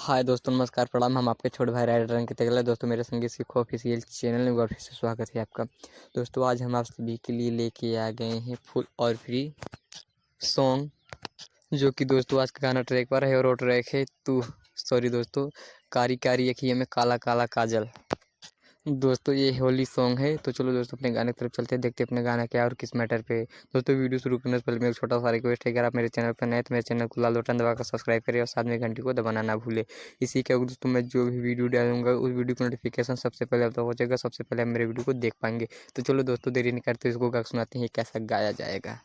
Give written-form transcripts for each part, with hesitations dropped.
हाय दोस्तों, नमस्कार, प्रणाम। हम आपके छोटे भाई राइडर रंग के तेगला। दोस्तों, मेरे संगीत सीखो ऑफिशियल चैनल में एक बार फिर से स्वागत है आपका। दोस्तों, आज हम आप सभी के लिए लेके आ गए हैं फुल और फ्री सॉन्ग, जो कि दोस्तों आज का गाना ट्रैक पर है और वो ट्रैक है दोस्तों, कारी कारी अखियों में काला काला काजल। दोस्तों, ये होली सॉन्ग है। तो चलो दोस्तों, अपने गाने की तरफ चलते हैं, देखते हैं अपने गाना क्या है और किस मैटर पे है। दोस्तों, वीडियो शुरू करने से पहले मेरा छोटा सा रिक्वेस्ट है, अगर आप मेरे चैनल पर नए तो मेरे चैनल को लाल बटन दबाकर सब्सक्राइब करें और साथ में घंटी को दबाना ना भूले। इसी के दोस्तों, मैं जो भी वीडियो डालूंगा उस वीडियो की नोटिफिकेशन सबसे पहले आप तक पहुंचेगा, सबसे पहले आप मेरे वीडियो को देख पाएंगे। तो चलो दोस्तों, देरी नहीं करते, इसको गा सुनाते हैं कैसा गाया जाएगा।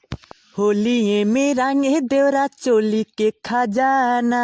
होलिये में रंगे देवरा चोली के खजाना,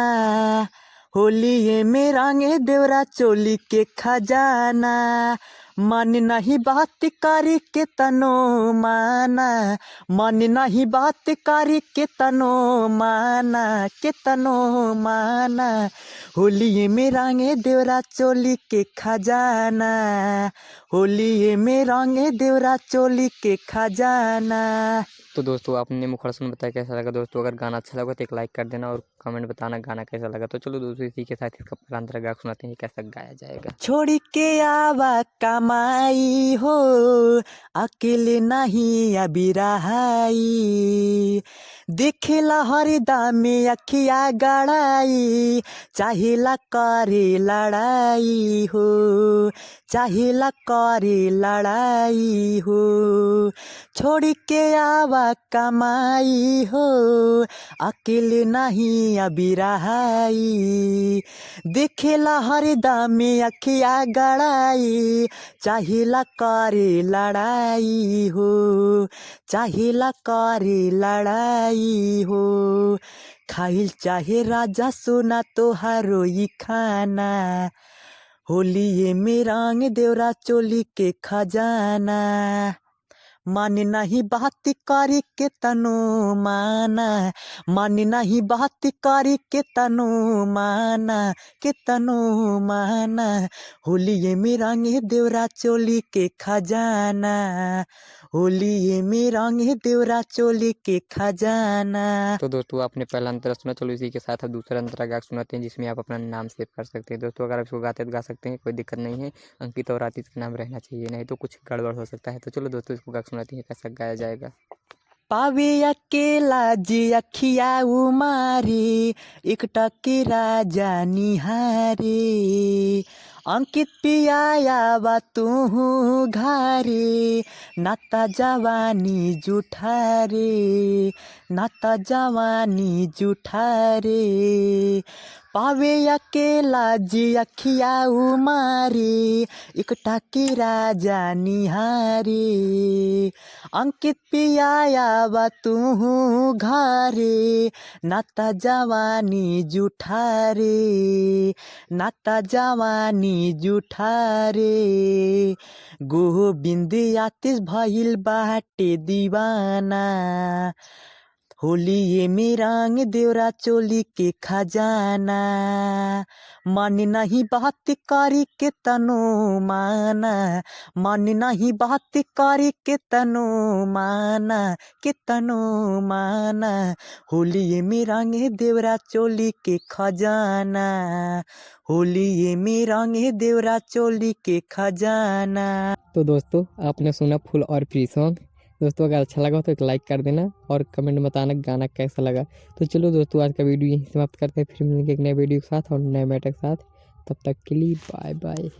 होलिये में रंगे देवरा चोली के खजाना। मन नहीं बात करी के तनो माना, मन नहीं बात करी के तनो माना, के तनो माना। होलिये में रंगे देवरा चोली के खजाना, होलिये में रंगे देवरा चोली के खजाना। तो दोस्तों, आपने मुखर सुन बताया कैसा लगा। दोस्तों, अगर गाना अच्छा लगा तो एक लाइक कर देना और कमेंट बताना गाना कैसा लगा। तो चलो दोस्तों, इसी के साथ इसका प्रांतरा गा सुनाते हैं कैसा गाया जाएगा। छोड़ के आवा कमाई हो, अकेले नहीं अभी रहाई। देखेला हरदम अखिया गड़ाई, चाहेला करे लड़ाई हो, चाहेला करे लड़ाई हो। छोड़ के आवा कमाई हो, अकेले नहीं अभी रहाई। देखेला हरदम अखिया गड़ाई, चाहेला करे लड़ाई हो, चाहेला करे लड़ाई हो। खाइल चाहे राजा सोना तोहारो ई खाना, होलिये में रंग देवरा चोली के खजाना। मन नहीं बात करी के तनो माना, मन नहीं बात करी के तनो माना, के तनो माना। होलिये में रंगे देवरा चोली के खजाना, होलिये में रंगे देवरा चोली के खजाना। तो दोस्तों, आपने पहला अंतरा सुना, चलो इसी के साथ अब दूसरा अंतरा गा सुनाते हैं, जिसमें आप अपना नाम सेव कर सकते हैं। दोस्तों, अगर आप इसको गाते तो गा सकते हैं, कोई दिक्कत नहीं है। अंकित और आतिश का नाम रहना चाहिए, नहीं तो कुछ गड़बड़ हो सकता है। तो चलो दोस्तों, इसको गा सुनाते हैं कैसा गाया जाएगा। पावे अकेला जी अखिया उमारी, एक टके राजा निहारे। अंकित पियाया बा तू घारे, नाता जवानी जुठारे, नाता जवानी जुठारे। पावे अकेला जी अखिया उमारी, एक टके राजा निहारे। अंकित पियाया बा तू घारे, नाता जवानी जुठारे, नाता जवानी जुठारे। गोविंद आतिश भइल बाटे दीवाना, होलिये में रंग देवरा चोली के खजाना। मन नहीं बात करी के तनो माना, मन नहीं बात करी के तनो माना, के तनो माना। होलिये में रंगे देवरा चोली के खजाना, होलिये में रंगे देवरा चोली के खजाना। तो दोस्तों, आपने सुना फुल और फ्री सॉन्ग। दोस्तों, अगर अच्छा लगा तो एक लाइक कर देना और कमेंट में बताना गाना कैसा लगा। तो चलो दोस्तों, आज का वीडियो यहीं समाप्त करते हैं, फिर मिलेंगे एक नए वीडियो के साथ और नए मैटर के साथ। तब तक के लिए बाय बाय।